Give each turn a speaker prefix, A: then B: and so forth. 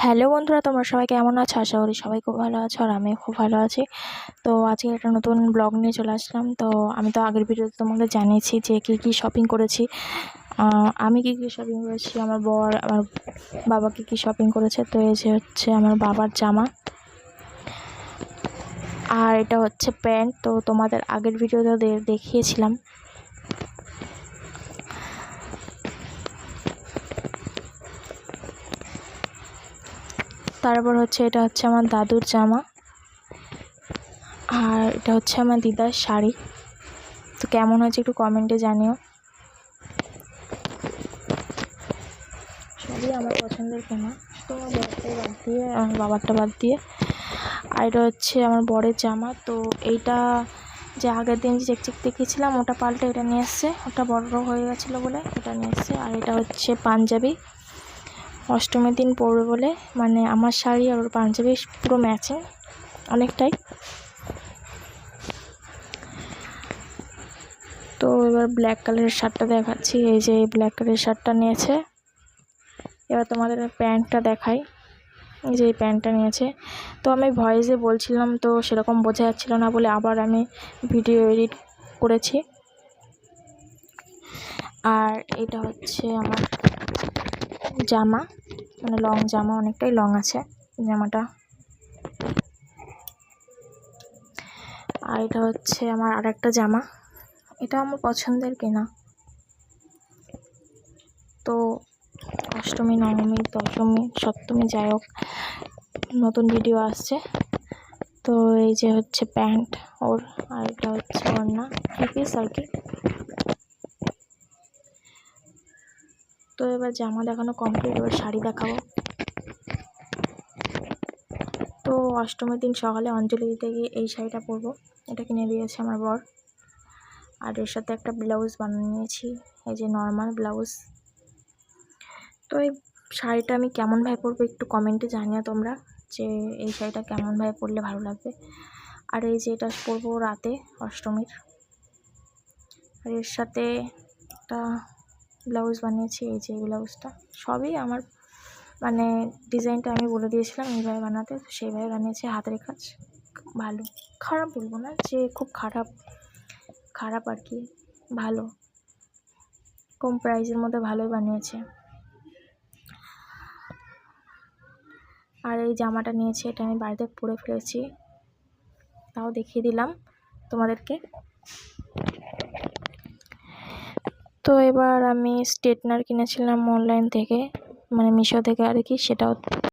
A: Hello বন্ধুরা, তোমরা সবাই কেমন আছো? আশা করি সবাই খুব ভালো আছো, আর আমিও খুব ভালো আছি। তো আজকে একটা নতুন ব্লগ নিয়ে চলে আসলাম। তো আমি তো আগের ভিডিওতে তোমাদের জানিয়েছি যে কী শপিং করেছি। আমি কী শপিং করেছি, আমার বর, আমার বাবা কী শপিং করেছে। তো এই যে হচ্ছে আমার বাবার জামা, আর এটা হচ্ছে প্যান্ট। তো তোমাদের আগের ভিডিওতে দেখিয়েছিলাম। তারপর হচ্ছে এটা হচ্ছে আমার দাদুর জামা, আর এটা হচ্ছে আমার দিদার শাড়ি। তো কেমন হয়েছে একটু কমেন্টে জানিও। সবই আমার পছন্দের কেনা, শুধু আমার বরটাই বাদ দিয়ে, আমার বাবারটা বাদ দিয়ে। আর এটা হচ্ছে আমার বরের জামা। তো এইটা যে আগের দিন যে চেকচেক দেখিয়েছিলাম ওটা পাল্টে এটা নিয়ে এসছে, ওটা বড় হয়ে গেছিলো বলে এটা নিয়ে এসছে। আর এটা হচ্ছে পাঞ্জাবি, অষ্টমীর দিন পরবে বলে, মানে আমার শাড়ি আর ওর পাঞ্জাবি পুরো ম্যাচিং অনেকটাই। তো এবার ব্ল্যাক কালারের শার্টটা দেখাচ্ছি। এই যে এই ব্ল্যাক কালারের শার্টটা নিয়েছে। এবার তোমাদের প্যান্টটা দেখাই। এই যে এই প্যান্টটা নিয়েছে। তো আমি ভয়েসে বলছিলাম, তো সেরকম বোঝা যাচ্ছিলো না বলে আবার আমি ভিডিও এডিট করেছি। আর এটা হচ্ছে আমার জামা, মানে লং জামা, অনেকটাই লং আছে জামাটা। আর এটা হচ্ছে আমার আরেকটা জামা, এটা আমার পছন্দের কেনা। তো অষ্টমী, নবমী, দশমী, সপ্তমী, যাই হোক নতুন ভিডিও আসছে। তো এই যে হচ্ছে প্যান্ট ওর, আর এটা হচ্ছে ওড়না, 3 পিস আর কি। তো এবার জামা দেখানো কমপ্লিট, এবার শাড়ি দেখাবো। তো অষ্টমীর দিন সকালে অঞ্জলি দিতে গিয়ে এই শাড়িটা পরবো, এটা কিনে দিয়েছে আমার বর। আর এর সাথে একটা ব্লাউজ বানিয়ে নিয়েছি, এই যে নর্মাল ব্লাউজ। তো এই শাড়িটা আমি কেমনভাবে পরবো একটু কমেন্টে জানিও তোমরা, যে এই শাড়িটা কেমনভাবে পরলে ভালো লাগবে। আর এই যে এটা পরবো রাতে অষ্টমীর। আর এর সাথে একটা ব্লাউজ বানিয়েছি, এই যে ব্লাউজটা। সবই আমার, মানে ডিজাইনটা আমি বলে দিয়েছিলাম এইভাবে বানাতে, তো সেইভাবে বানিয়েছি। হাতের কাজ ভালো, খারাপ বলবো না যে খুব খারাপ আর কি, ভালো, কম প্রাইসের মধ্যে ভালোই বানিয়েছে। আর এই জামাটা নিয়েছি, এটা আমি বাড়িতে পরে ফেলেছি, তাও দেখিয়ে দিলাম তোমাদেরকে। তো এবার আমি স্ট্রেটনার কিনেছিলাম অনলাইন থেকে, মানে মিশো থেকে আর কি, সেটাও